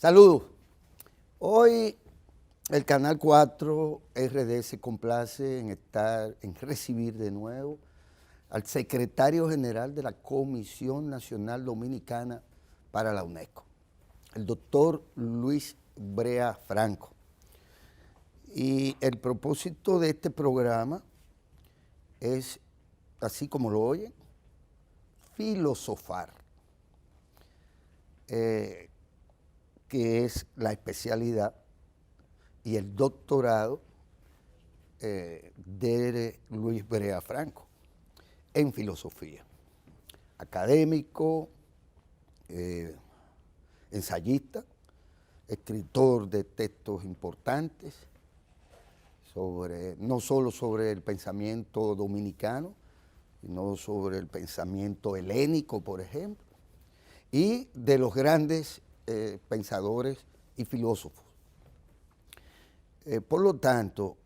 Saludos. Hoy el Canal 4 RD se complace en recibir de nuevo al secretario general de la Comisión Nacional Dominicana para la UNESCO, el doctor Luis Brea Franco. Y el propósito de este programa es, así como lo oyen, filosofar, que es la especialidad y el doctorado de Luis Brea Franco en filosofía. Académico, ensayista, escritor de textos importantes, no solo sobre el pensamiento dominicano, sino sobre el pensamiento helénico, por ejemplo, y de los grandes pensadores y filósofos. Por lo tanto,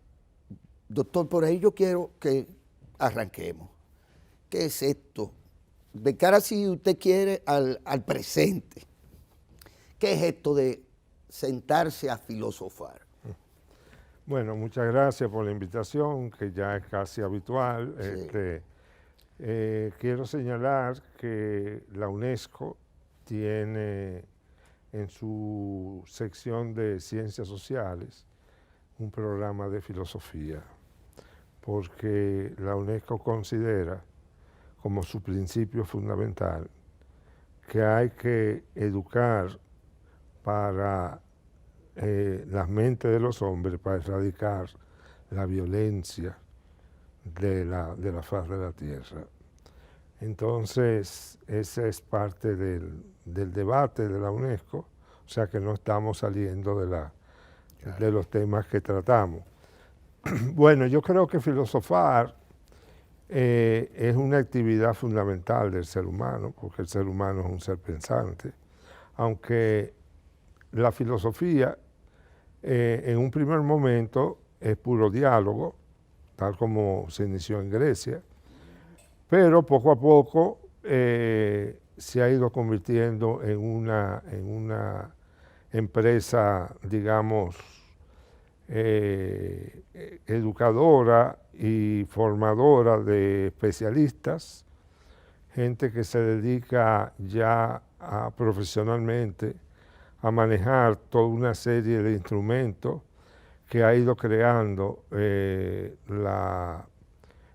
doctor, por ahí yo quiero que arranquemos. ¿Qué es esto? De cara, si usted quiere, al presente. ¿Qué es esto de sentarse a filosofar? Bueno, muchas gracias por la invitación, que ya es casi habitual. Sí. Quiero señalar que la UNESCO tiene en su sección de ciencias sociales un programa de filosofía, porque la UNESCO considera como su principio fundamental que hay que educar para las mentes de los hombres, para erradicar la violencia de la faz de la tierra. Entonces, esa es parte del debate de la UNESCO, o sea que no estamos saliendo de los temas que tratamos. Bueno, yo creo que filosofar es una actividad fundamental del ser humano, porque el ser humano es un ser pensante, aunque la filosofía en un primer momento es puro diálogo, tal como se inició en Grecia, pero poco a poco se ha ido convirtiendo en una empresa, digamos, educadora y formadora de especialistas, gente que se dedica ya profesionalmente a manejar toda una serie de instrumentos que ha ido creando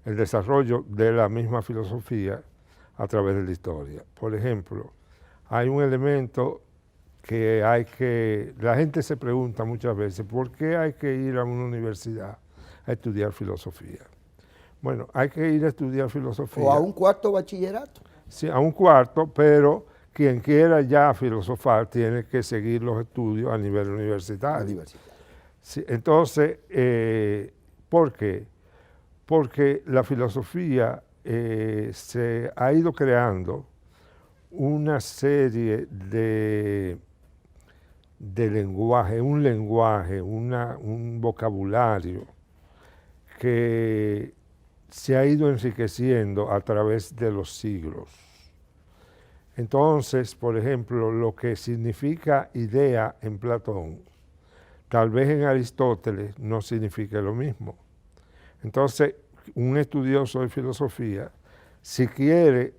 el desarrollo de la misma filosofía a través de la historia. Por ejemplo, hay un elemento que la gente se pregunta muchas veces, ¿por qué hay que ir a una universidad a estudiar filosofía? Bueno, hay que ir a estudiar filosofía. ¿O a un cuarto bachillerato? Sí, a un cuarto, pero quien quiera ya filosofar tiene que seguir los estudios a nivel universitario. Sí, entonces, ¿por qué? Porque la filosofía se ha ido creando una serie de lenguaje, un vocabulario que se ha ido enriqueciendo a través de los siglos. Entonces, por ejemplo, lo que significa idea en Platón, tal vez en Aristóteles no signifique lo mismo. Entonces, un estudioso de filosofía, si quiere,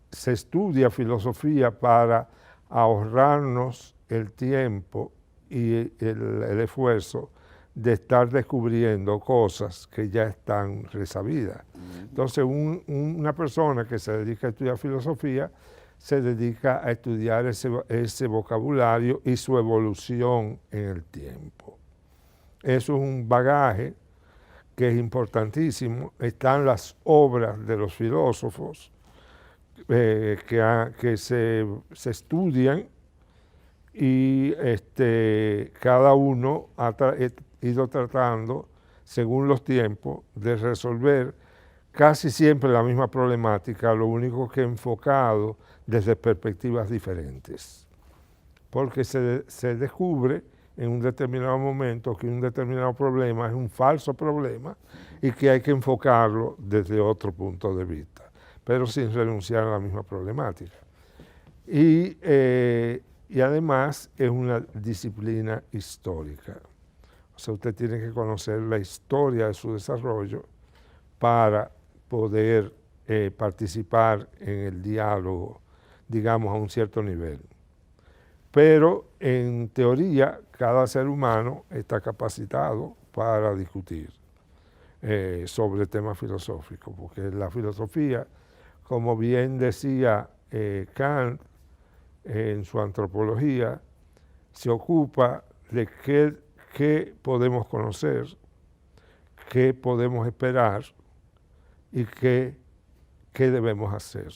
se estudia filosofía para ahorrarnos el tiempo y el esfuerzo de estar descubriendo cosas que ya están resabidas. Entonces, una persona que se dedica a estudiar filosofía se dedica a estudiar ese vocabulario y su evolución en el tiempo. Eso es un bagaje que es importantísimo. Están las obras de los filósofos que se estudian y cada uno ha ido tratando, según los tiempos, de resolver casi siempre la misma problemática, lo único que enfocado desde perspectivas diferentes. Porque se descubre en un determinado momento que un determinado problema es un falso problema y que hay que enfocarlo desde otro punto de vista, pero sin renunciar a la misma problemática. Y y además es una disciplina histórica. O sea, usted tiene que conocer la historia de su desarrollo para poder participar en el diálogo, digamos, a un cierto nivel. Pero en teoría, cada ser humano está capacitado para discutir sobre temas filosóficos, porque la filosofía, como bien decía Kant en su antropología, se ocupa de qué podemos conocer, qué podemos esperar y qué debemos hacer.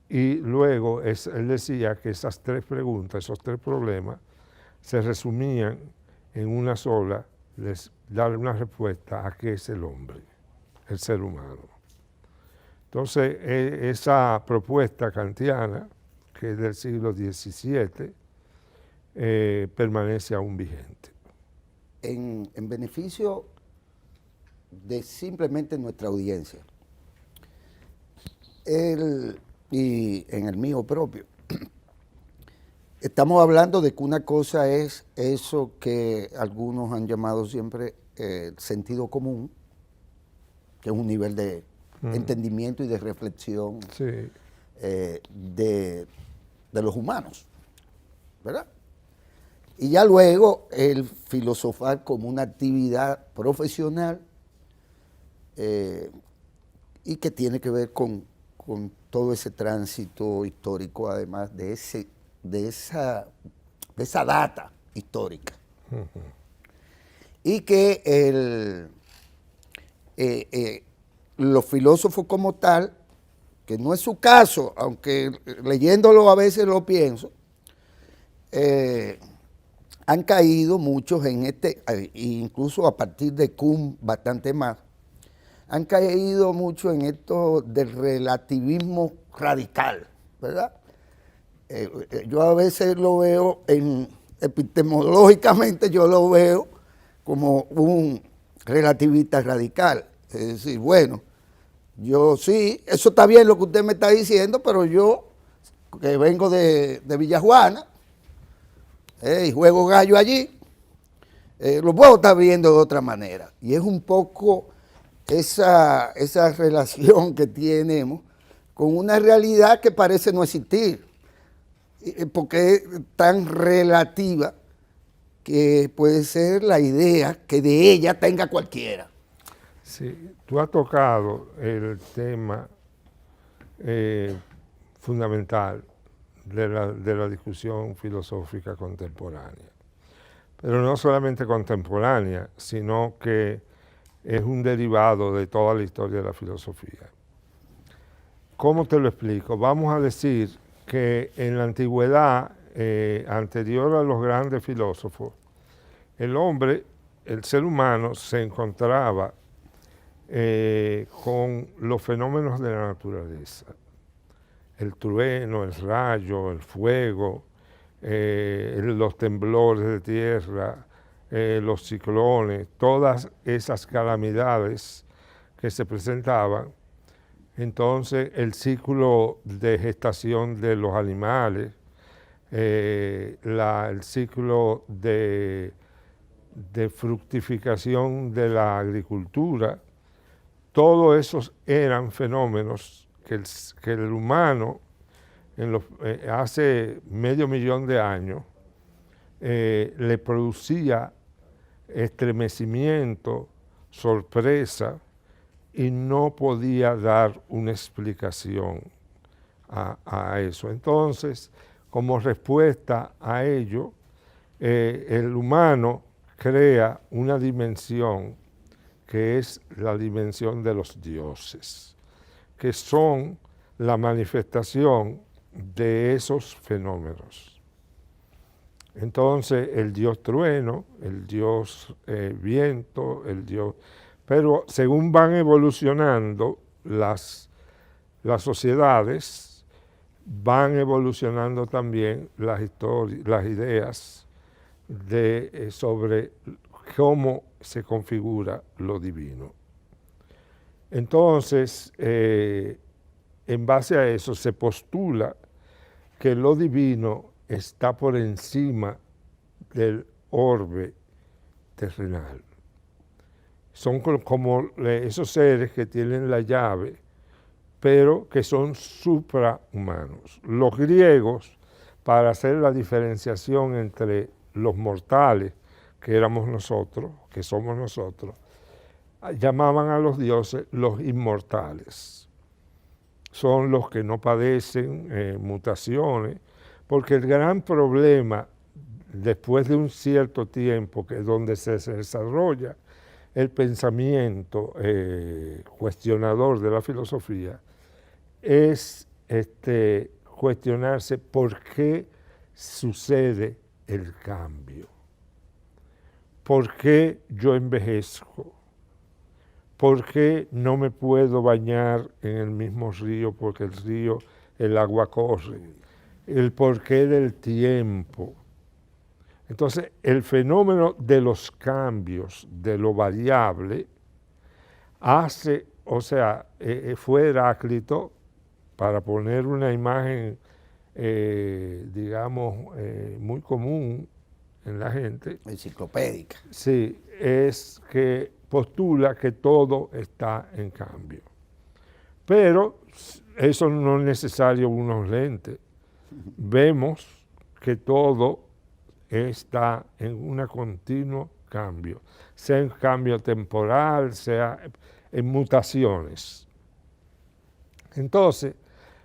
Y luego él decía que esas tres preguntas, esos tres problemas, se resumían en una sola, darle una respuesta a qué es el hombre, el ser humano. Entonces, esa propuesta kantiana, que es del siglo XVII, permanece aún vigente. En beneficio de simplemente nuestra audiencia, y en el mío propio, estamos hablando de que una cosa es eso que algunos han llamado siempre sentido común, que es un nivel de entendimiento y de reflexión Sí. De los humanos, ¿verdad? Y ya luego el filosofar como una actividad profesional y que tiene que ver con todo ese tránsito histórico, además de esa data histórica. Y que los filósofos como tal, que no es su caso, aunque leyéndolo a veces lo pienso, han caído muchos en incluso a partir de Kuhn bastante más, han caído mucho en esto del relativismo radical, ¿verdad? Yo a veces lo veo, epistemológicamente yo lo veo como un relativista radical. Es decir, bueno, yo sí, eso está bien lo que usted me está diciendo, pero yo, que vengo de Villajuana, y juego gallo allí, lo puedo estar viendo de otra manera. Y es un poco esa relación que tenemos con una realidad que parece no existir, porque es tan relativa que puede ser la idea que de ella tenga cualquiera. Sí, tú has tocado el tema fundamental de la discusión filosófica contemporánea. Pero no solamente contemporánea, sino que es un derivado de toda la historia de la filosofía. ¿Cómo te lo explico? Vamos a decir que en la antigüedad, anterior a los grandes filósofos, el hombre, el ser humano, se encontraba con los fenómenos de la naturaleza. El trueno, el rayo, el fuego, los temblores de tierra, los ciclones, todas esas calamidades que se presentaban. Entonces, el ciclo de gestación de los animales, el ciclo de fructificación de la agricultura, todos esos eran fenómenos que el humano hace 500.000 de años le producía estremecimiento, sorpresa, y no podía dar una explicación a eso. Entonces, como respuesta a ello, el humano crea una dimensión que es la dimensión de los dioses, que son la manifestación de esos fenómenos. Entonces, el dios trueno, el dios viento, el dios... Pero según van evolucionando las sociedades, van evolucionando también las ideas sobre cómo se configura lo divino. Entonces, en base a eso se postula que lo divino está por encima del orbe terrenal. Son como esos seres que tienen la llave, pero que son suprahumanos. Los griegos, para hacer la diferenciación entre los mortales, que éramos nosotros, que somos nosotros, llamaban a los dioses los inmortales. Son los que no padecen mutaciones, porque el gran problema, después de un cierto tiempo, que es donde se desarrolla el pensamiento cuestionador de la filosofía, es cuestionarse por qué sucede el cambio, por qué yo envejezco, por qué no me puedo bañar en el mismo río porque el río, el agua corre, el porqué del tiempo. Entonces, el fenómeno de los cambios, de lo variable, hace, o sea, fue Heráclito, para poner una imagen, digamos, muy común en la gente. Enciclopédica. Sí, es que postula que todo está en cambio. Pero eso no es necesario unos lentes. Vemos que todo está en un continuo cambio, sea en cambio temporal, sea en mutaciones. Entonces,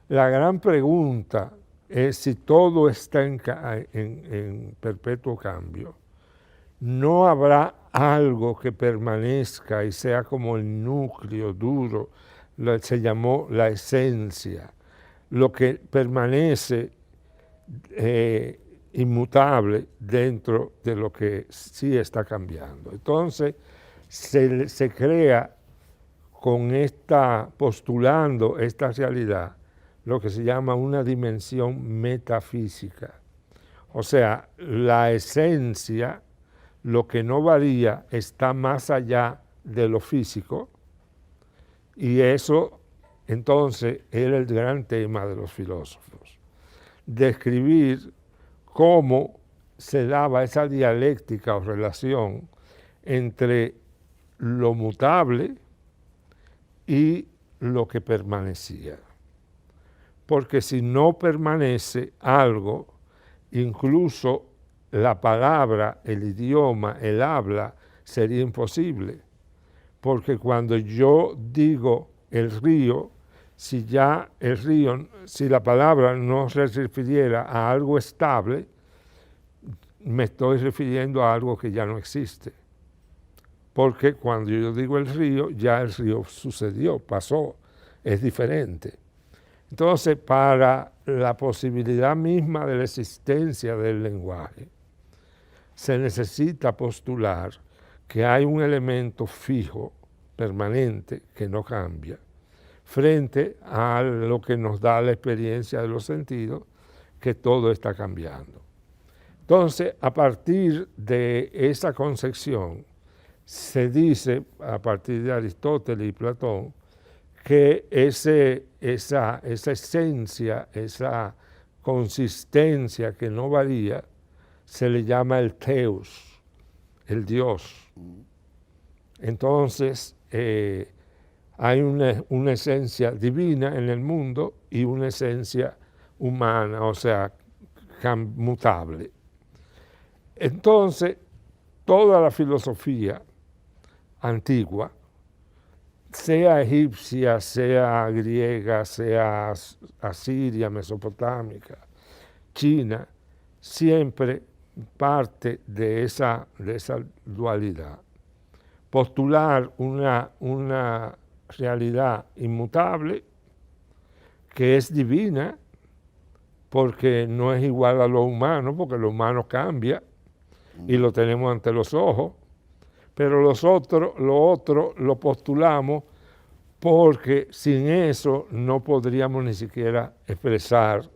la gran pregunta es si todo está en perpetuo cambio, ¿no habrá algo que permanezca y sea como el núcleo duro? Se llamó la esencia, lo que permanece inmutable dentro de lo que sí está cambiando. Entonces, se crea postulando esta realidad, lo que se llama una dimensión metafísica. O sea, la esencia, lo que no varía, está más allá de lo físico, y eso entonces era el gran tema de los filósofos, describir cómo se daba esa dialéctica o relación entre lo mutable y lo que permanecía. Porque si no permanece algo, incluso la palabra, el idioma, el habla, sería imposible. Porque cuando yo digo el río, si ya el río, si la palabra no se refiriera a algo estable, me estoy refiriendo a algo que ya no existe. Porque cuando yo digo el río, ya el río sucedió, pasó, es diferente. Entonces, para la posibilidad misma de la existencia del lenguaje, se necesita postular que hay un elemento fijo, permanente, que no cambia, frente a lo que nos da la experiencia de los sentidos, que todo está cambiando. Entonces, a partir de esa concepción, se dice, a partir de Aristóteles y Platón, que esa esencia, esa consistencia que no varía, se le llama el Theos, el Dios. Entonces, hay una esencia divina en el mundo y una esencia humana, o sea, mutable. Entonces, toda la filosofía antigua, sea egipcia, sea griega, sea asiria, mesopotámica, china, siempre parte de esa dualidad. Postular una realidad inmutable que es divina, porque no es igual a lo humano, porque lo humano cambia y lo tenemos ante los ojos, pero lo otro lo postulamos porque sin eso no podríamos ni siquiera expresar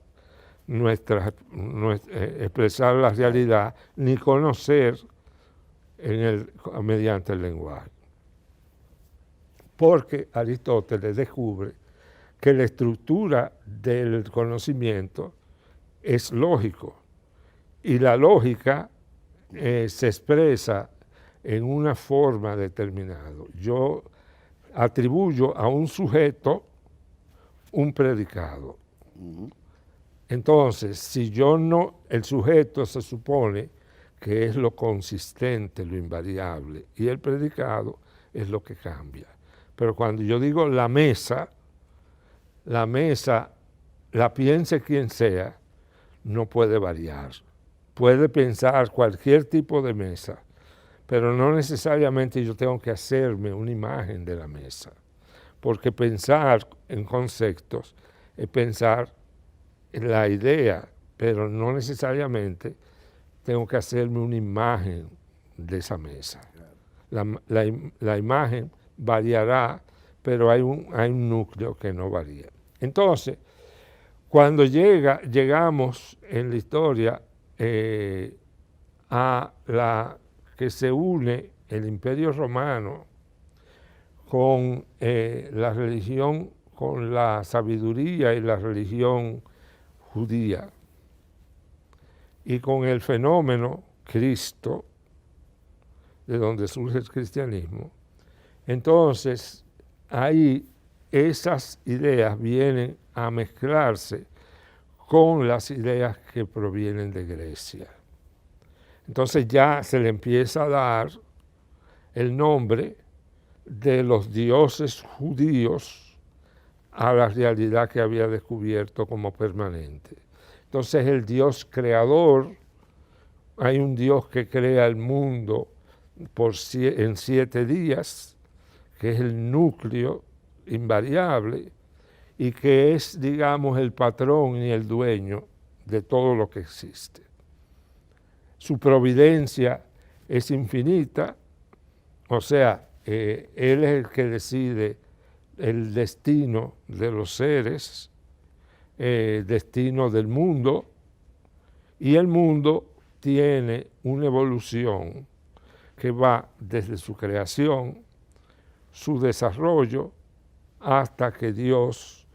expresar la realidad ni conocer mediante el lenguaje. Porque Aristóteles descubre que la estructura del conocimiento es lógico. y la lógica se expresa en una forma determinada. Yo atribuyo a un sujeto un predicado. Entonces, si yo no, el sujeto se supone que es lo consistente, lo invariable, y el predicado es lo que cambia. Pero cuando yo digo la mesa la piense quien sea, no puede variar. Puede pensar cualquier tipo de mesa, pero no necesariamente yo tengo que hacerme una imagen de la mesa, porque pensar en conceptos es pensar en la idea, pero no necesariamente tengo que hacerme una imagen de esa mesa. La imagen variará, pero hay un núcleo que no varía. Entonces, cuando llegamos en la historia a la que se une el Imperio Romano con la religión, con la sabiduría y la religión judía, y con el fenómeno Cristo, de donde surge el cristianismo, entonces ahí esas ideas vienen a mezclarse con las ideas que provienen de Grecia. Entonces ya se le empieza a dar el nombre de los dioses judíos a la realidad que había descubierto como permanente. Entonces el Dios creador, hay un Dios que crea el mundo en 7 días, que es el núcleo invariable y que es, digamos, el patrón y el dueño de todo lo que existe. Su providencia es infinita, o sea, Él es el que decide el destino de los seres, destino del mundo, y el mundo tiene una evolución que va desde su creación, su desarrollo, hasta que Dios,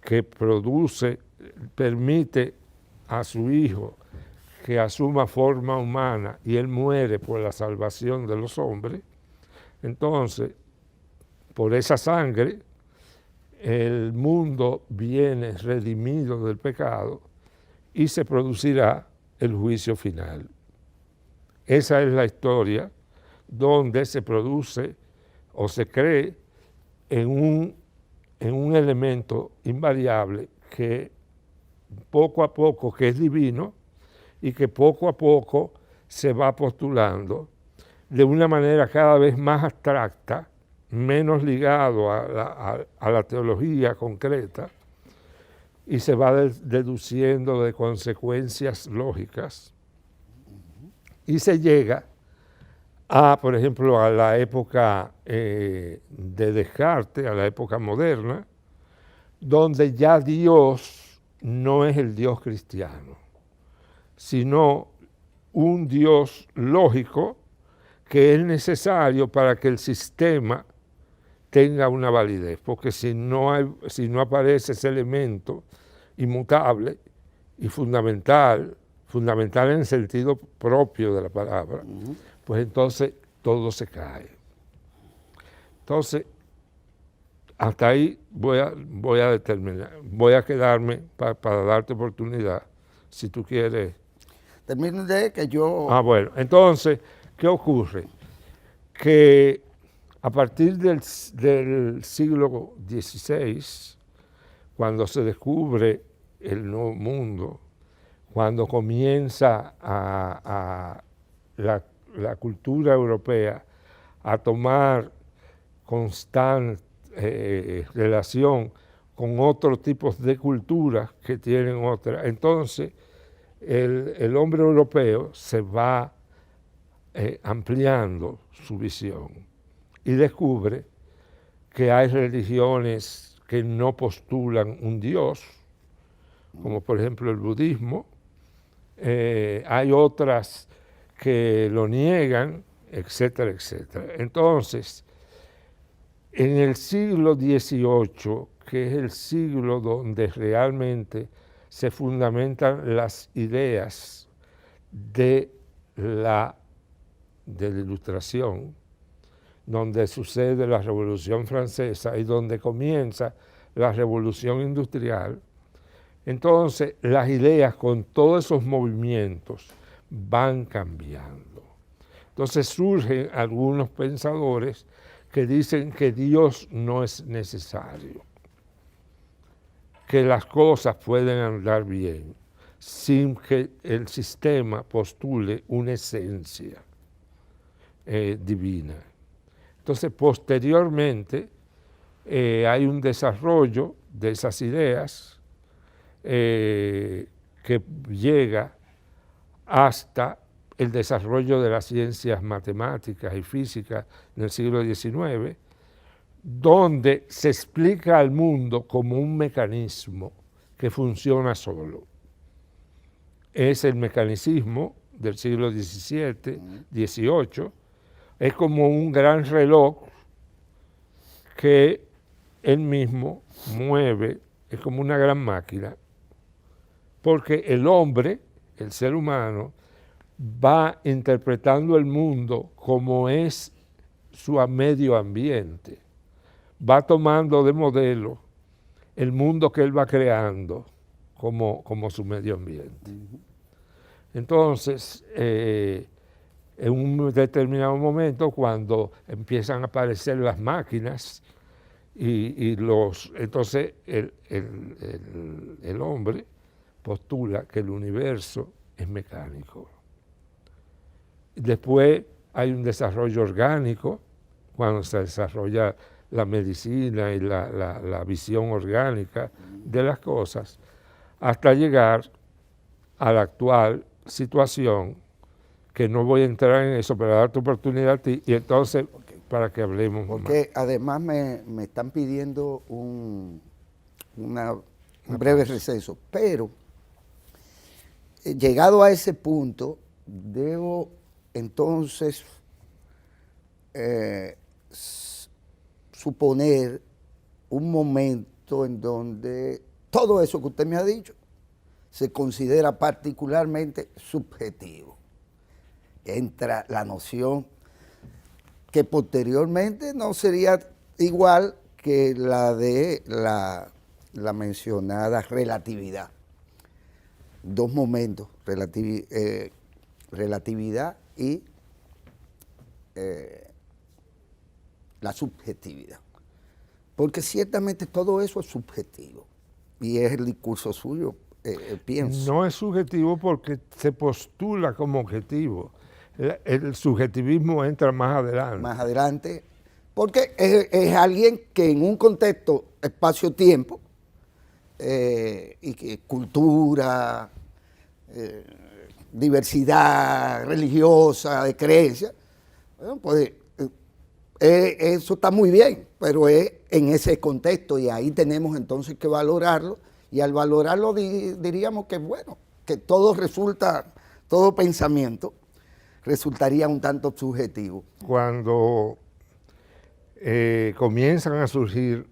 que produce, permite a su Hijo que asuma forma humana y Él muere por la salvación de los hombres. Entonces, por esa sangre, el mundo viene redimido del pecado y se producirá el juicio final. Esa es la historia donde se produce o se cree en un elemento invariable que poco a poco, que es divino y que poco a poco se va postulando de una manera cada vez más abstracta, menos ligado a la teología concreta, y se va deduciendo de consecuencias lógicas, y se llega a, por ejemplo, a la época de Descartes, a la época moderna, donde ya Dios no es el Dios cristiano, sino un Dios lógico que es necesario para que el sistema tenga una validez, porque si no aparece ese elemento inmutable y fundamental en el sentido propio de la palabra, pues entonces todo se cae. Entonces, hasta ahí voy a determinar, voy a quedarme para darte oportunidad, si tú quieres. Termino de que yo... Bueno, entonces, ¿qué ocurre? Que a partir del siglo XVI, cuando se descubre el nuevo mundo, cuando comienza la cultura europea a tomar constante relación con otros tipos de culturas que tienen otra, entonces el hombre europeo se va ampliando su visión y descubre que hay religiones que no postulan un Dios, como por ejemplo el budismo, hay otras que lo niegan, etcétera, etcétera. Entonces, en el siglo XVIII, que es el siglo donde realmente se fundamentan las ideas de la Ilustración, donde sucede la Revolución Francesa y donde comienza la Revolución Industrial. Entonces, las ideas con todos esos movimientos van cambiando. Entonces surgen algunos pensadores que dicen que Dios no es necesario, que las cosas pueden andar bien sin que el sistema postule una esencia divina. Entonces, posteriormente, hay un desarrollo de esas ideas que llega hasta el desarrollo de las ciencias matemáticas y físicas en el siglo XIX, donde se explica al mundo como un mecanismo que funciona solo. Es el mecanicismo del siglo XVII, XVIII, es como un gran reloj que él mismo mueve, es como una gran máquina, porque el hombre, el ser humano, va interpretando el mundo como es su medio ambiente, va tomando de modelo el mundo que él va creando como su medio ambiente. Entonces, en un determinado momento, cuando empiezan a aparecer las máquinas, entonces el hombre postula que el universo es mecánico. Después hay un desarrollo orgánico, cuando se desarrolla la medicina y la visión orgánica de las cosas, hasta llegar a la actual situación, que no voy a entrar en eso, pero darte oportunidad a ti, y entonces para que hablemos porque más. Además me están pidiendo un breve receso, pero llegado a ese punto, debo entonces suponer un momento en donde todo eso que usted me ha dicho se considera particularmente subjetivo. Entra la noción que posteriormente no sería igual que la de la mencionada relatividad. Dos momentos, relatividad y la subjetividad. Porque ciertamente todo eso es subjetivo y es el discurso suyo, pienso. No es subjetivo porque se postula como objetivo. El subjetivismo entra más adelante. Más adelante, porque es alguien que en un contexto espacio-tiempo y que cultura, diversidad religiosa, de creencia, bueno, pues eso está muy bien, pero es en ese contexto y ahí tenemos entonces que valorarlo, y al valorarlo diríamos que bueno, que todo pensamiento resultaría un tanto subjetivo. Cuando comienzan a surgir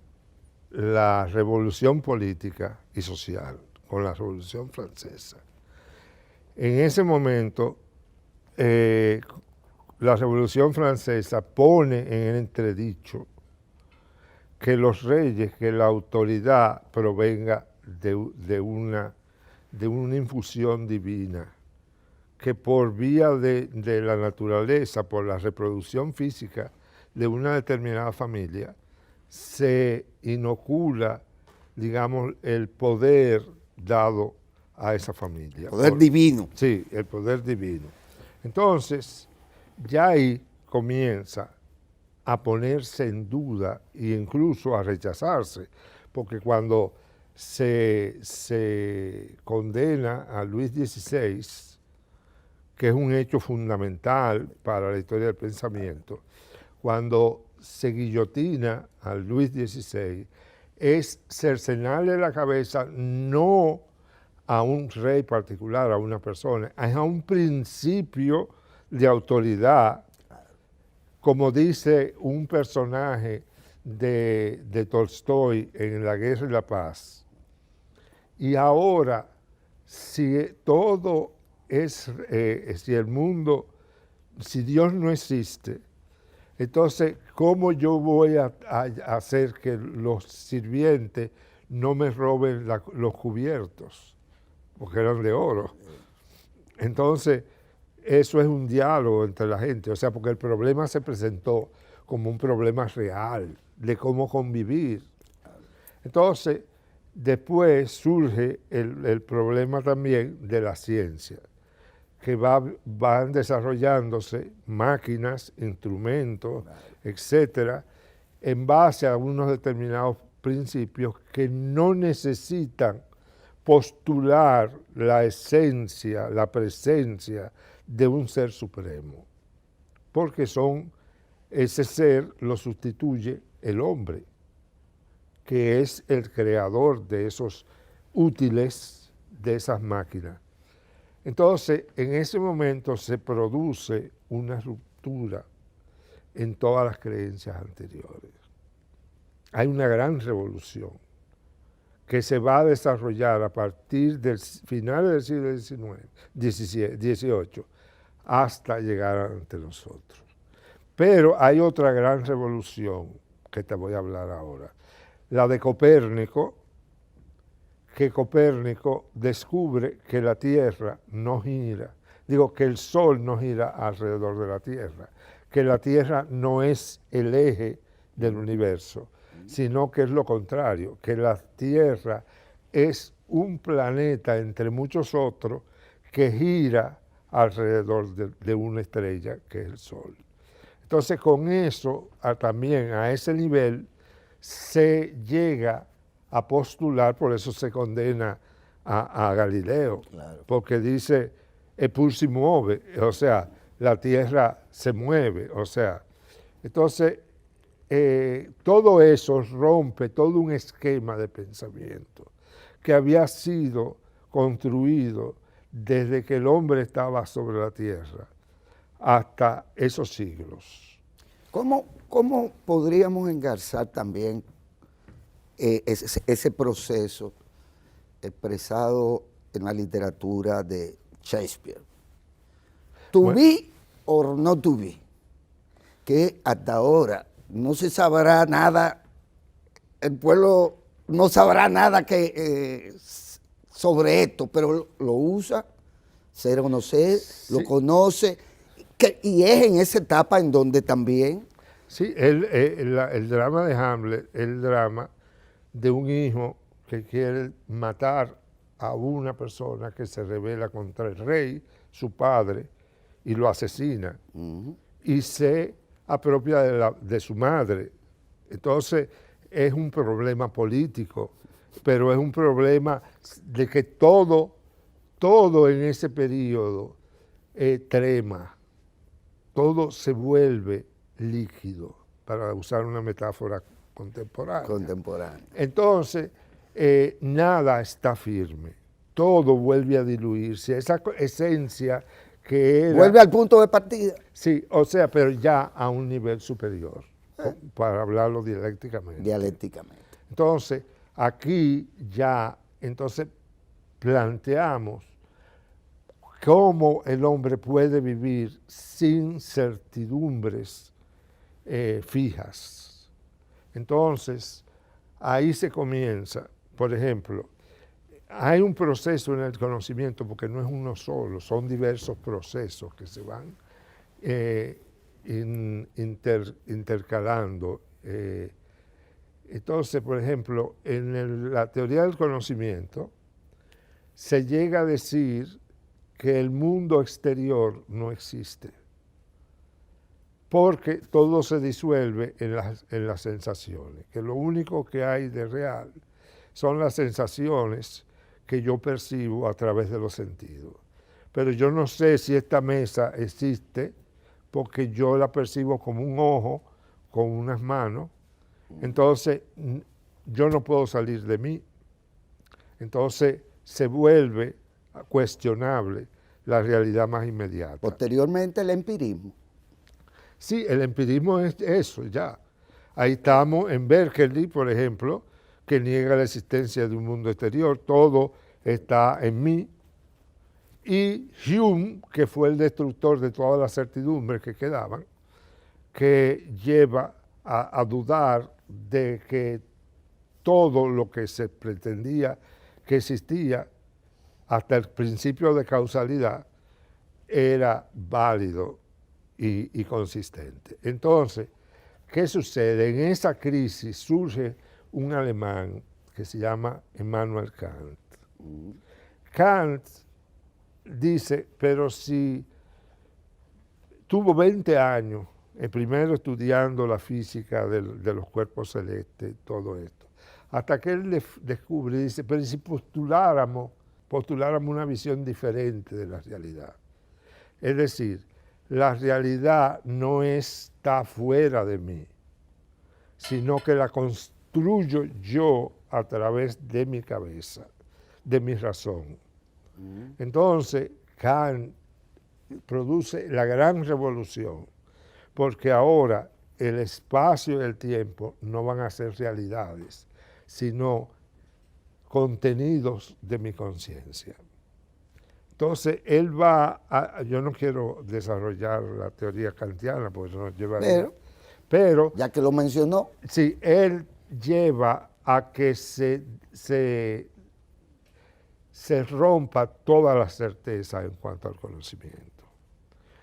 la revolución política y social con la Revolución Francesa, en ese momento la Revolución Francesa pone en entredicho que los reyes, que la autoridad provenga de una infusión divina, que por vía de la naturaleza, por la reproducción física de una determinada familia, se inocula, digamos, el poder dado a esa familia. El poder divino. Sí, el poder divino. Entonces, ya ahí comienza a ponerse en duda e incluso a rechazarse, porque cuando se condena a Luis XVI, que es un hecho fundamental para la historia del pensamiento, cuando se guillotina a Luis XVI, es cercenarle la cabeza no a un rey particular, a una persona, es a un principio de autoridad, como dice un personaje de Tolstoy en La Guerra y la Paz. Y ahora, si todo si el mundo, si Dios no existe, entonces, ¿cómo yo voy a hacer que los sirvientes no me roben los cubiertos? Porque eran de oro. Entonces, eso es un diálogo entre la gente, o sea, porque el problema se presentó como un problema real de cómo convivir. Entonces, después surge el problema también de la ciencia, que van desarrollándose máquinas, instrumentos, etcétera, en base a unos determinados principios que no necesitan postular la esencia, la presencia de un ser supremo, porque ese ser lo sustituye el hombre, que es el creador de esos útiles, de esas máquinas. Entonces, en ese momento se produce una ruptura en todas las creencias anteriores. Hay una gran revolución que se va a desarrollar a partir del finales del siglo XVIII hasta llegar ante nosotros. Pero hay otra gran revolución que te voy a hablar ahora, la de Copérnico, que Copérnico descubre que la Tierra no gira, que el Sol no gira alrededor de la Tierra, que la Tierra no es el eje del universo, sino que es lo contrario, que la Tierra es un planeta entre muchos otros que gira alrededor de una estrella que es el Sol. Entonces, con eso, también a ese nivel, se llega a postular, por eso se condena a Galileo, claro, porque dice, pur si muove, o sea, la Tierra se mueve, o sea, entonces, todo eso rompe todo un esquema de pensamiento que había sido construido desde que el hombre estaba sobre la Tierra hasta esos siglos. ¿Cómo podríamos engarzar también ese proceso expresado en la literatura de Shakespeare? To be or not to be, que hasta ahora no se sabrá nada, el pueblo no sabrá nada sobre esto, pero lo usa, ser o no ser, sí, lo conoce, y es en esa etapa en donde también... Sí, el drama de Hamlet es el drama de un hijo que quiere matar a una persona que se rebela contra el rey, su padre, y lo asesina. Y se apropia de su madre. Entonces, es un problema político, pero es un problema de que todo en ese periodo trema, todo se vuelve líquido, para usar una metáfora contemporánea. Entonces, nada está firme, todo vuelve a diluirse, esa esencia que era... Vuelve al punto de partida. Sí, o sea, pero ya a un nivel superior, para hablarlo dialécticamente. Entonces, aquí ya, planteamos cómo el hombre puede vivir sin certidumbres fijas. Entonces, ahí se comienza, por ejemplo, hay un proceso en el conocimiento, porque no es uno solo, son diversos procesos que se van intercalando. Entonces, por ejemplo, en la teoría del conocimiento, se llega a decir que el mundo exterior no existe, porque todo se disuelve en las sensaciones, que lo único que hay de real son las sensaciones que yo percibo a través de los sentidos. Pero yo no sé si esta mesa existe porque yo la percibo como un ojo, con unas manos, entonces yo no puedo salir de mí. Entonces se vuelve cuestionable la realidad más inmediata. Posteriormente el empirismo. Sí, el empirismo es eso ya. Ahí estamos en Berkeley, por ejemplo, que niega la existencia de un mundo exterior, todo está en mí, y Hume, que fue el destructor de todas las certidumbres que quedaban, que lleva a dudar de que todo lo que se pretendía que existía hasta el principio de causalidad era válido y consistente. Entonces, ¿qué sucede? En esa crisis surge un alemán que se llama Immanuel Kant. Kant dice, pero si tuvo 20 años, primero estudiando la física de los cuerpos celestes, todo esto, hasta que él descubre, dice, pero si postuláramos una visión diferente de la realidad. Es decir, la realidad no está fuera de mí, sino que la construyo yo a través de mi cabeza, de mi razón. Entonces, Kant produce la gran revolución, porque ahora el espacio y el tiempo no van a ser realidades, sino contenidos de mi conciencia. Entonces, él yo no quiero desarrollar la teoría kantiana, porque eso nos llevaría, pero ya que lo mencionó. Sí, él lleva a que se rompa toda la certeza en cuanto al conocimiento.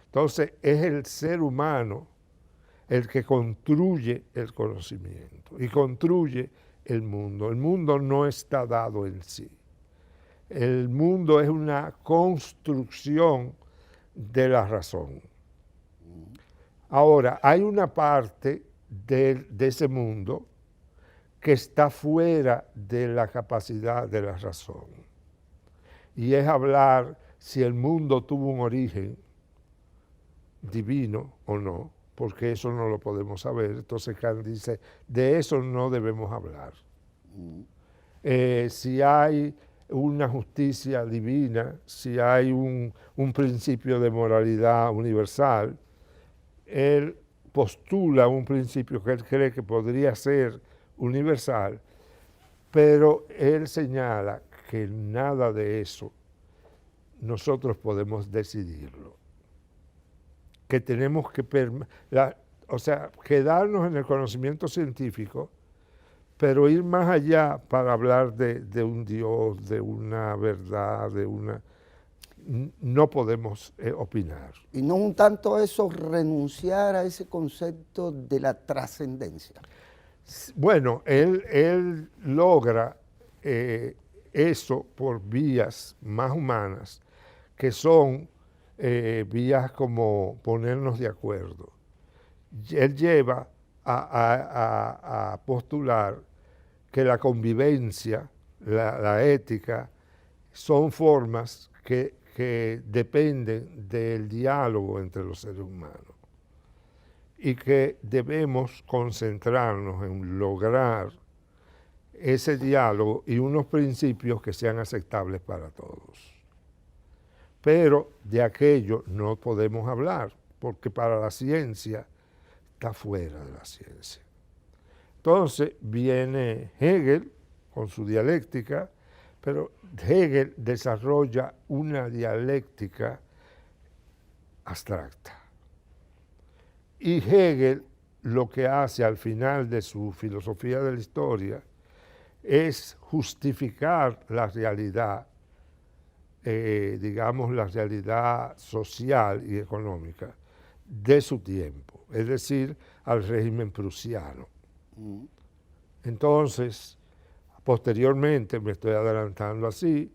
Entonces, es el ser humano el que construye el conocimiento y construye el mundo. El mundo no está dado en sí. El mundo es una construcción de la razón. Ahora, hay una parte de ese mundo que está fuera de la capacidad de la razón. Y es hablar si el mundo tuvo un origen divino o no, porque eso no lo podemos saber. Entonces Kant dice, de eso no debemos hablar. Si hay una justicia divina, si hay un principio de moralidad universal, él postula un principio que él cree que podría ser universal, pero él señala que nada de eso nosotros podemos decidirlo, que tenemos que quedarnos en el conocimiento científico, pero ir más allá para hablar de un Dios, de una verdad, no podemos opinar. Y no un tanto eso, renunciar a ese concepto de la trascendencia. Bueno, él logra eso por vías más humanas, que son vías como ponernos de acuerdo. Él lleva a postular que la convivencia, la ética, son formas que dependen del diálogo entre los seres humanos y que debemos concentrarnos en lograr ese diálogo y unos principios que sean aceptables para todos. Pero de aquello no podemos hablar, porque para la ciencia está fuera de la ciencia. Entonces viene Hegel con su dialéctica, pero Hegel desarrolla una dialéctica abstracta. Y Hegel lo que hace al final de su filosofía de la historia es justificar la realidad, digamos la realidad social y económica de su tiempo, es decir, al régimen prusiano. Entonces, posteriormente, me estoy adelantando así,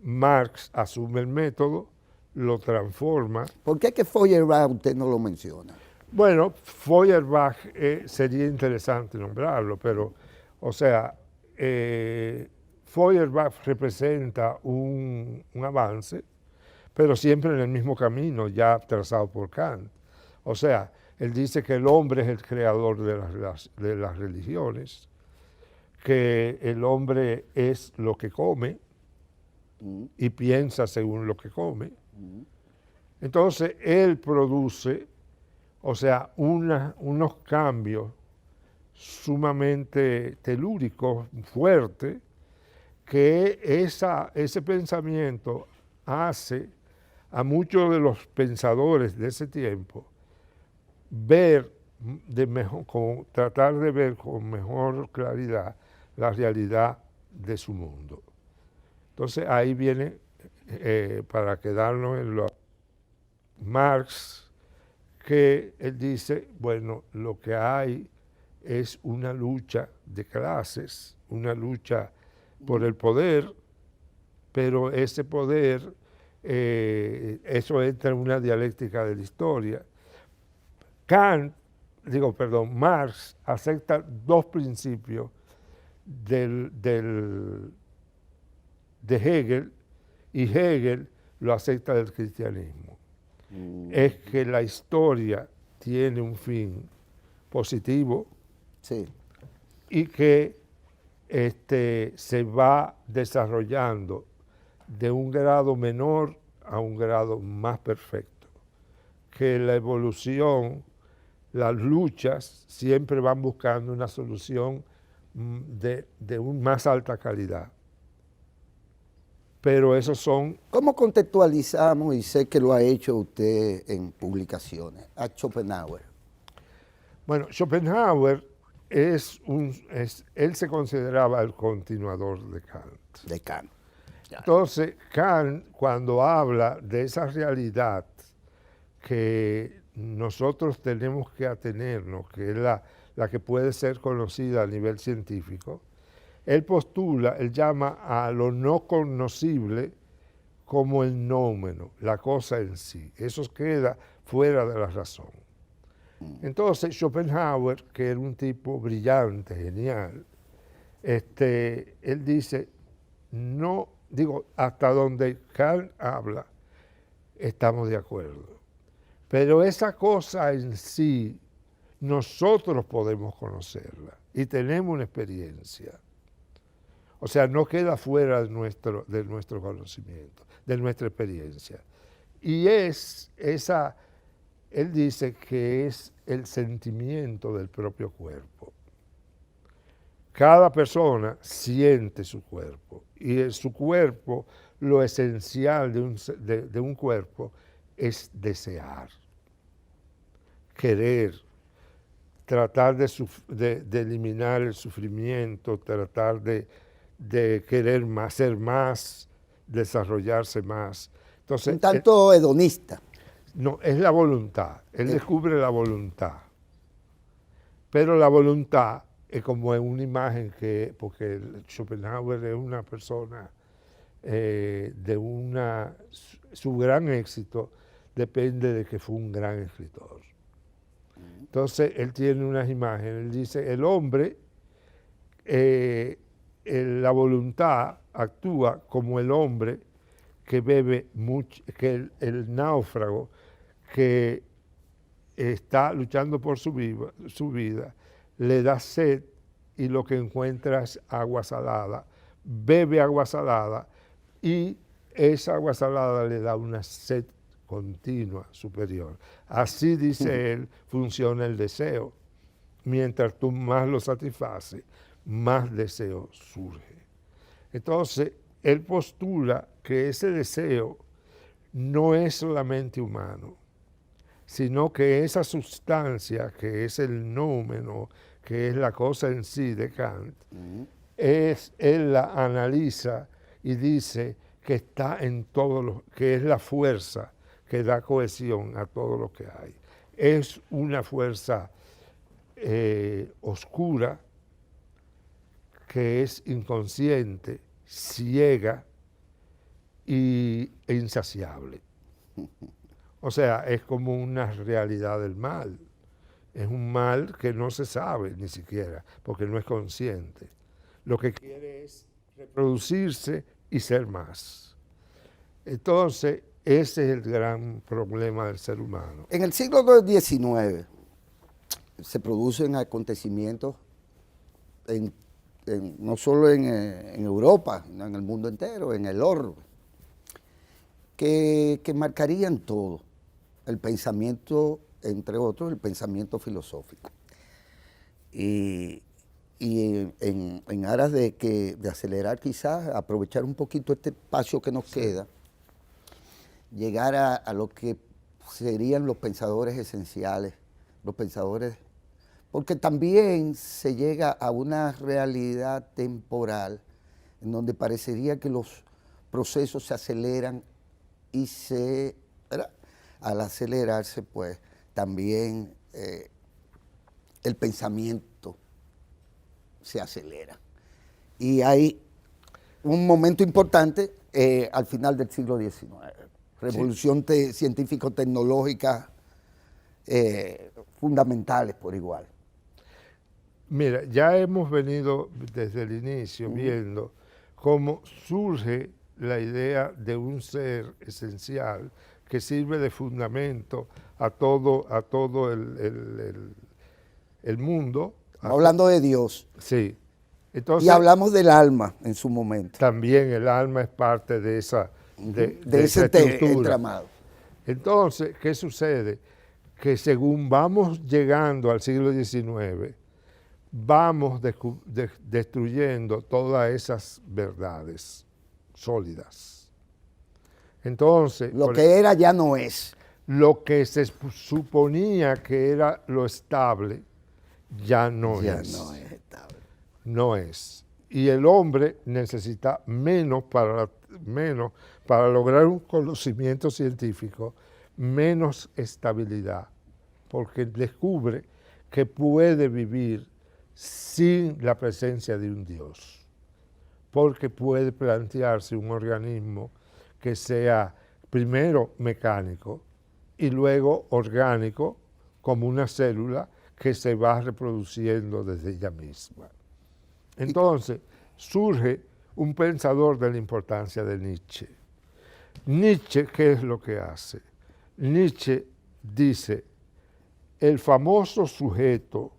Marx asume el método, lo transforma. ¿Por qué que Feuerbach usted no lo menciona? Bueno, Feuerbach sería interesante nombrarlo, pero, o sea, Feuerbach representa un avance, pero siempre en el mismo camino ya trazado por Kant. O sea, él dice que el hombre es el creador de las religiones, que el hombre es lo que come y piensa según lo que come. Entonces, él produce, o sea, unos cambios sumamente telúricos, fuertes, que ese pensamiento hace a muchos de los pensadores de ese tiempo ver tratar de ver con mejor claridad la realidad de su mundo. Entonces ahí viene, para quedarnos en lo Marx, que él dice, bueno, lo que hay es una lucha de clases, una lucha por el poder, pero ese poder, eso entra en una dialéctica de la historia. Marx acepta dos principios de Hegel, y Hegel lo acepta del cristianismo. Es que la historia tiene un fin positivo, sí, y que se va desarrollando de un grado menor a un grado más perfecto. Que la evolución, las luchas siempre van buscando una solución de una más alta calidad. Pero esos son... ¿Cómo contextualizamos, y sé que lo ha hecho usted en publicaciones, a Schopenhauer? Bueno, Schopenhauer él se consideraba el continuador de Kant. De Kant. Ya. Entonces, Kant, cuando habla de esa realidad que nosotros tenemos que atenernos, que es la que puede ser conocida a nivel científico, él llama a lo no conocible como el nómeno, la cosa en sí. Eso queda fuera de la razón. Entonces, Schopenhauer, que era un tipo brillante, genial, él dice, hasta donde Kant habla, estamos de acuerdo. Pero esa cosa en sí, nosotros podemos conocerla y tenemos una experiencia. O sea, no queda fuera de nuestro conocimiento, de nuestra experiencia. Y él dice que es el sentimiento del propio cuerpo. Cada persona siente su cuerpo, y en su cuerpo, lo esencial de un cuerpo es desear, querer, tratar de eliminar el sufrimiento, tratar de querer más, ser más, desarrollarse más. Entonces, un tanto hedonista. No, es la voluntad. Él descubre la voluntad. Pero la voluntad es como una imagen porque Schopenhauer es una persona su gran éxito depende de que fue un gran escritor. Entonces, él tiene unas imágenes. Él dice, el hombre, la voluntad actúa como el hombre que bebe mucho, que el náufrago que está luchando por su vida, le da sed y lo que encuentra es agua salada, bebe agua salada y esa agua salada le da una sed continua superior. Así, dice él, funciona el deseo. Mientras tú más lo satisfaces, más deseo surge. Entonces, él postula que ese deseo no es solamente humano, sino que esa sustancia, que es el nómeno, que es la cosa en sí de Kant, él la analiza y dice que está en todo que es la fuerza que da cohesión a todo lo que hay. Es una fuerza oscura, que es inconsciente, ciega e insaciable. O sea, es como una realidad del mal. Es un mal que no se sabe ni siquiera, porque no es consciente. Lo que quiere es reproducirse y ser más. Entonces, ese es el gran problema del ser humano. En el siglo XIX se producen acontecimientos no solo en Europa, sino en el mundo entero, en el orbe, que marcarían todo. El pensamiento, entre otros, el pensamiento filosófico. Y en aras de acelerar quizás, aprovechar un poquito este espacio que nos queda, llegar a lo que serían los pensadores esenciales, los pensadores, porque también se llega a una realidad temporal en donde parecería que los procesos se aceleran y ¿verdad? Al acelerarse, pues también el pensamiento se acelera. Y hay un momento importante al final del siglo XIX, revolución científico-tecnológica fundamentales por igual. Mira, ya hemos venido desde el inicio viendo cómo surge la idea de un ser esencial que sirve de fundamento a todo el mundo. Hablando de Dios. Sí. Entonces, y hablamos del alma en su momento. También el alma es parte de esa, de ese esa estructura. entramado. Entonces, ¿qué sucede? Que según vamos llegando al siglo XIX, vamos destruyendo todas esas verdades sólidas. Entonces, lo que era ya no es. Lo que se suponía que era lo estable, ya no es. No es estable. No es. Y el hombre necesita menos para lograr un conocimiento científico, menos estabilidad, porque descubre que puede vivir sin la presencia de un Dios, porque puede plantearse un organismo que sea primero mecánico y luego orgánico, como una célula que se va reproduciendo desde ella misma. Entonces surge un pensador de la importancia de Nietzsche. Nietzsche, ¿qué es lo que hace? Nietzsche dice, el famoso sujeto,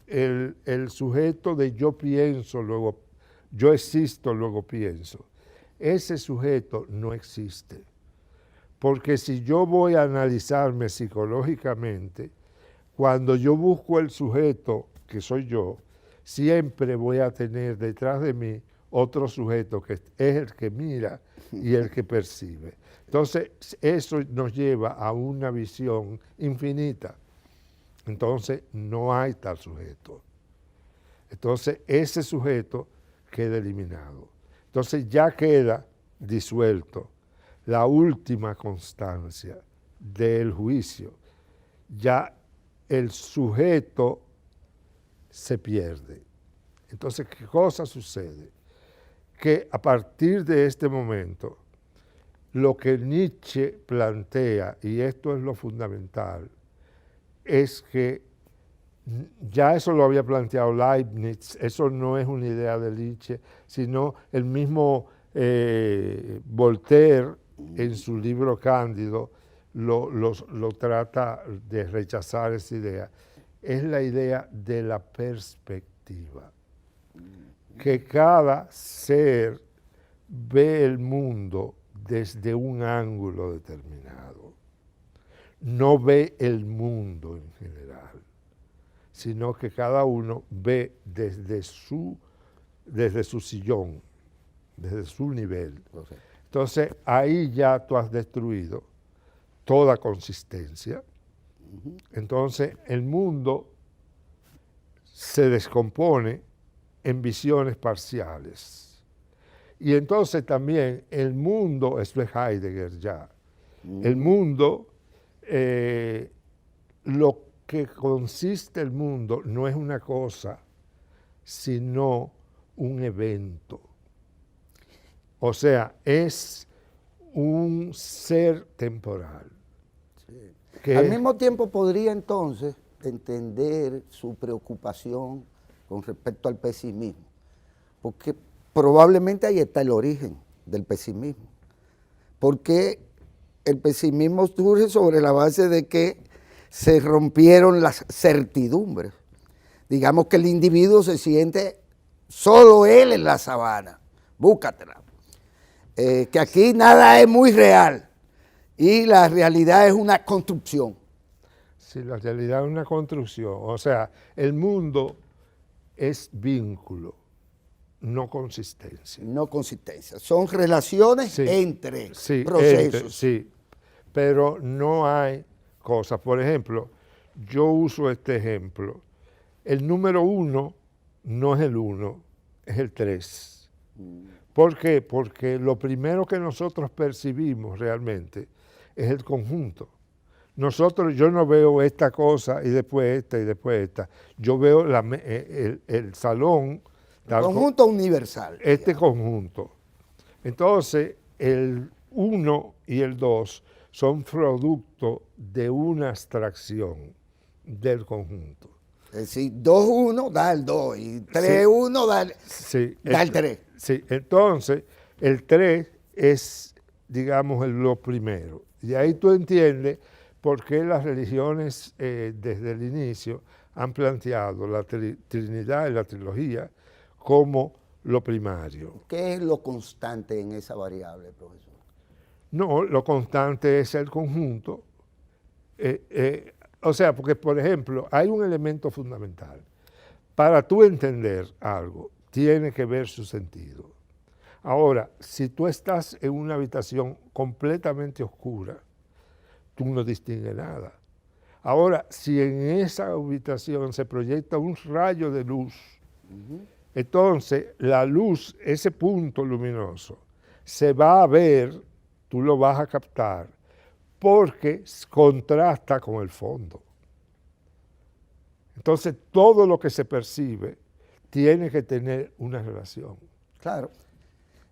el sujeto de yo pienso, luego yo existo, luego pienso, ese sujeto no existe. Porque si yo voy a analizarme psicológicamente, cuando yo busco el sujeto, que soy yo, siempre voy a tener detrás de mí otro sujeto que es el que mira y el que percibe. Entonces, eso nos lleva a una visión infinita. Entonces, no hay tal sujeto. Entonces, ese sujeto queda eliminado. Entonces, ya queda disuelto la última constancia del juicio. Ya el sujeto se pierde. Entonces, ¿qué cosa sucede? Que a partir de este momento, lo que Nietzsche plantea, y esto es lo fundamental, es que ya eso lo había planteado Leibniz, eso no es una idea de Nietzsche, sino el mismo Voltaire, en su libro Cándido, lo trata de rechazar esa idea. Es la idea de la perspectiva, que cada ser ve el mundo desde un ángulo determinado. No ve el mundo en general, sino que cada uno ve desde su sillón, desde su nivel. Entonces, ahí ya tú has destruido toda consistencia. Entonces, el mundo se descompone en visiones parciales. Y entonces también el mundo, esto es Heidegger ya, el mundo, lo que consiste el mundo no es una cosa, sino un evento. O sea, es un ser temporal. Sí. Al mismo tiempo podría entonces entender su preocupación con respecto al pesimismo, porque probablemente ahí está el origen del pesimismo, porque el pesimismo surge sobre la base de que se rompieron las certidumbres. Digamos que el individuo se siente solo él en la sabana, búscatela. Que aquí nada es muy real y la realidad es una construcción. Sí, la realidad es una construcción. O sea, el mundo es vínculo, no consistencia. No consistencia. Son relaciones entre procesos. Sí, pero no hay cosas. Por ejemplo, yo uso este ejemplo. El número 1 no es el 1, es el 3. ¿Por qué? Porque lo primero que nosotros percibimos realmente es el conjunto. Yo no veo esta cosa y después esta y después esta. Yo veo el salón. El conjunto universal. Este conjunto. Entonces, el 1 y el 2 son producto de una abstracción del conjunto. Es decir, 2-1 da el 2 y 3-1 da el 3. Sí, entonces el 3 es, digamos, lo primero. Y ahí tú entiendes por qué las religiones desde el inicio han planteado la Trinidad y la trilogía como lo primario. ¿Qué es lo constante en esa variable, profesor? No, lo constante es el conjunto. O sea, porque, por ejemplo, hay un elemento fundamental. Para tú entender algo, tiene que ver su sentido. Ahora, si tú estás en una habitación completamente oscura, tú no distingues nada. Ahora, si en esa habitación se proyecta un rayo de luz, entonces la luz, ese punto luminoso, se va a ver, tú lo vas a captar, porque contrasta con el fondo. Entonces, todo lo que se percibe tiene que tener una relación. Claro.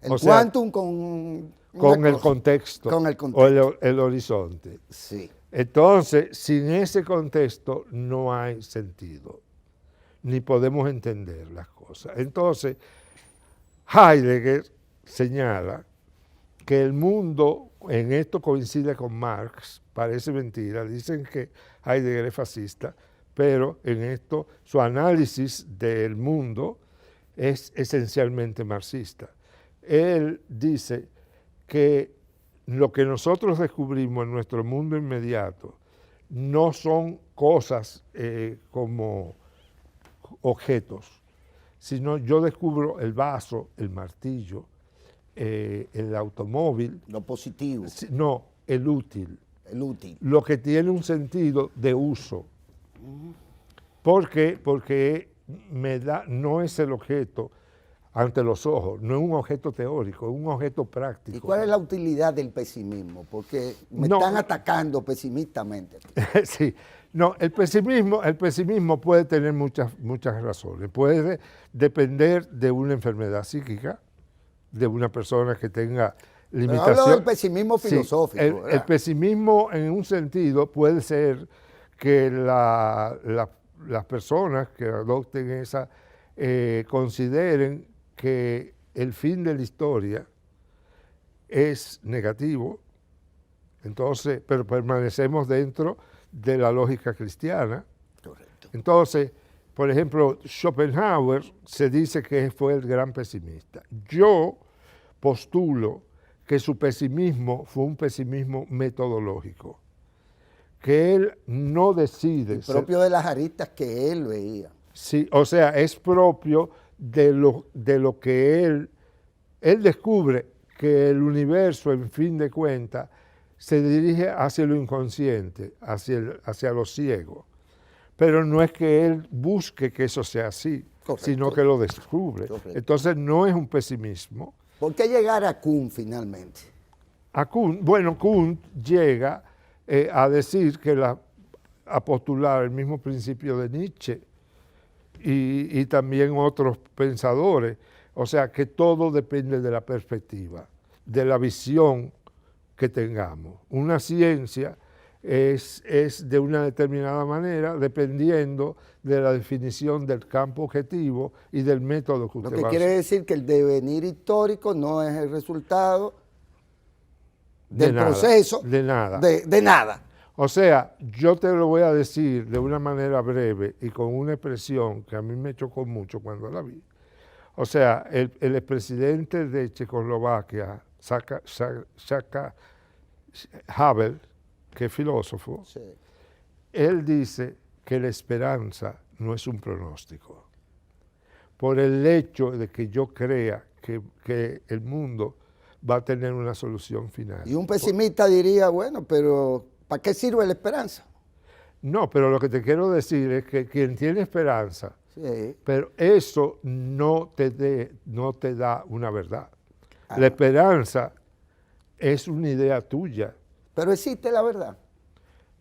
El quantum con el contexto. Con el contexto. O el horizonte. Sí. Entonces, sin ese contexto no hay sentido, ni podemos entender las cosas. Entonces, Heidegger señala que el mundo, en esto coincide con Marx, parece mentira, dicen que Heidegger es fascista, pero en esto su análisis del mundo es esencialmente marxista. Él dice que lo que nosotros descubrimos en nuestro mundo inmediato no son cosas como objetos, sino yo descubro el vaso, el martillo, el automóvil. Lo positivo. No, el útil. El útil. Lo que tiene un sentido de uso. ¿Por qué? Porque no es el objeto ante los ojos, no es un objeto teórico, es un objeto práctico. ¿Y cuál es la utilidad del pesimismo? Porque me están atacando pesimistamente. Sí, no, el pesimismo puede tener muchas razones. Puede depender de una enfermedad psíquica, de una persona que tenga limitación. Pero hablo del pesimismo filosófico. Sí, el pesimismo en un sentido puede ser que las personas que adopten esa consideren que el fin de la historia es negativo, entonces, pero permanecemos dentro de la lógica cristiana. Correcto. Entonces, por ejemplo, Schopenhauer se dice que fue el gran pesimista. Yo postulo que su pesimismo fue un pesimismo metodológico, que él no decide. Y propio de las aristas que él veía. Sí, o sea, es propio de lo que él descubre que el universo, en fin de cuentas, se dirige hacia lo inconsciente, hacia lo ciego. Pero no es que él busque que eso sea así, correcto, sino que lo descubre. Correcto. Entonces no es un pesimismo. ¿Por qué llegar a Kuhn finalmente? Kuhn llega a decir a postular el mismo principio de Nietzsche y también otros pensadores. O sea, que todo depende de la perspectiva, de la visión que tengamos. Una ciencia es de una determinada manera dependiendo de la definición del campo objetivo y del método que usted va a usar. Lo que quiere decir que el devenir histórico no es el resultado del proceso. De nada. De nada. O sea, yo te lo voy a decir de una manera breve y con una expresión que a mí me chocó mucho cuando la vi. O sea, el expresidente de Checoslovaquia, Václav Havel, que es filósofo, sí, él dice que la esperanza no es un pronóstico. Por el hecho de que yo crea que el mundo va a tener una solución final. Y un pesimista diría, bueno, pero ¿para qué sirve la esperanza? No, pero lo que te quiero decir es que quien tiene esperanza, Sí. pero eso no te da una verdad. Ah. La esperanza es una idea tuya. Pero existe la verdad.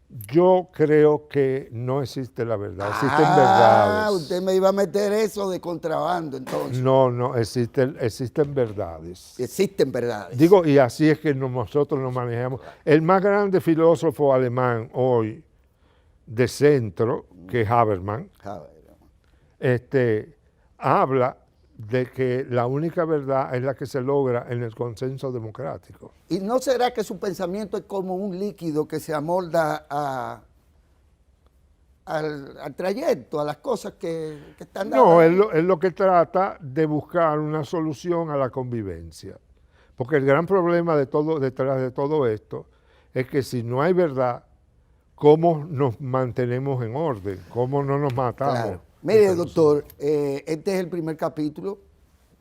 Yo creo que no existe la verdad, existen verdades. Usted me iba a meter eso de contrabando entonces. No, existen verdades. Existen verdades. Digo, y así es que nosotros nos manejamos. El más grande filósofo alemán hoy, de centro, que es Habermas, habla de que la única verdad es la que se logra en el consenso democrático. ¿Y no será que su pensamiento es como un líquido que se amolda al trayecto, a las cosas que están dadas? No, es lo que trata de buscar una solución a la convivencia. Porque el gran problema detrás de todo esto es que si no hay verdad, ¿cómo nos mantenemos en orden? ¿Cómo no nos matamos? Claro. Mire, doctor, este es el primer capítulo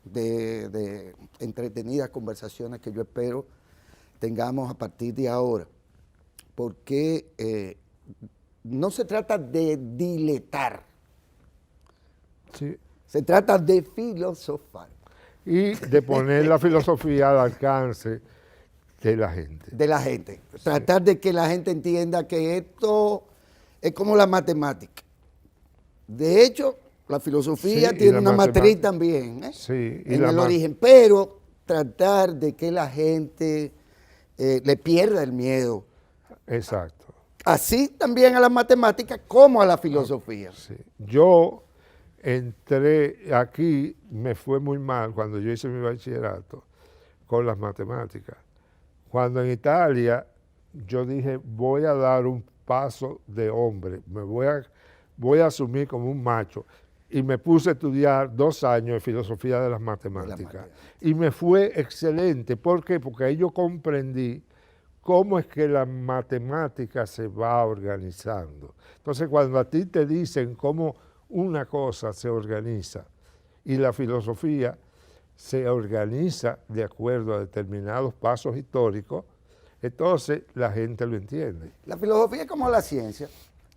de entretenidas conversaciones que yo espero tengamos a partir de ahora, porque no se trata de diletar, Sí. se trata de filosofar. Y de poner la filosofía al alcance de la gente. De la gente. Tratar de que la gente entienda que esto es como la matemática. De hecho, la filosofía Sí, tiene una matriz también, sí, en el origen, pero tratar de que la gente le pierda el miedo. Exacto. Así también a la matemática como a la filosofía. Sí. Yo entré aquí, me fue muy mal cuando yo hice mi bachillerato con las matemáticas. Cuando en Italia yo dije, voy a dar un paso de hombre, voy a asumir como un macho. Y me puse a estudiar 2 años de filosofía de las matemáticas. Y me fue excelente. ¿Por qué? Porque ahí yo comprendí cómo es que la matemática se va organizando. Entonces, cuando a ti te dicen cómo una cosa se organiza y la filosofía se organiza de acuerdo a determinados pasos históricos, entonces la gente lo entiende. La filosofía es como la ciencia,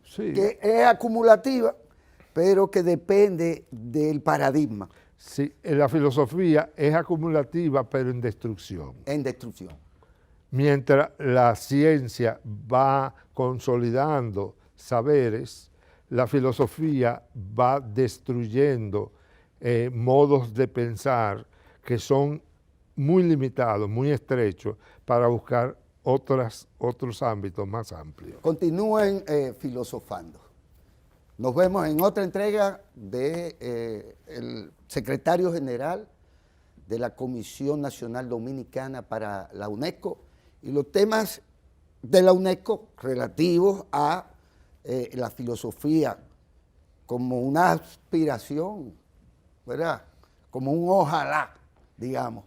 Sí. que es acumulativa, pero que depende del paradigma. Sí, la filosofía es acumulativa, pero en destrucción. En destrucción. Mientras la ciencia va consolidando saberes, la filosofía va destruyendo modos de pensar que son muy limitados, muy estrechos, para buscar otros ámbitos más amplios. Continúen filosofando. Nos vemos en otra entrega del secretario general de la Comisión Nacional Dominicana para la UNESCO y los temas de la UNESCO relativos a la filosofía como una aspiración, ¿verdad? Como un ojalá, digamos,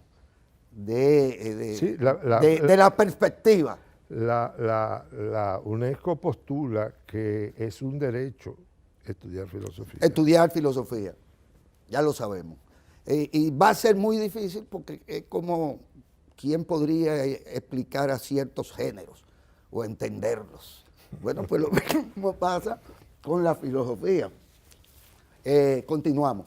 Sí, de la perspectiva. La UNESCO postula que es un derecho estudiar filosofía. Estudiar filosofía, ya lo sabemos. Y va a ser muy difícil porque es como quién podría explicar a ciertos géneros o entenderlos. Bueno, pues lo mismo pasa con la filosofía. Continuamos.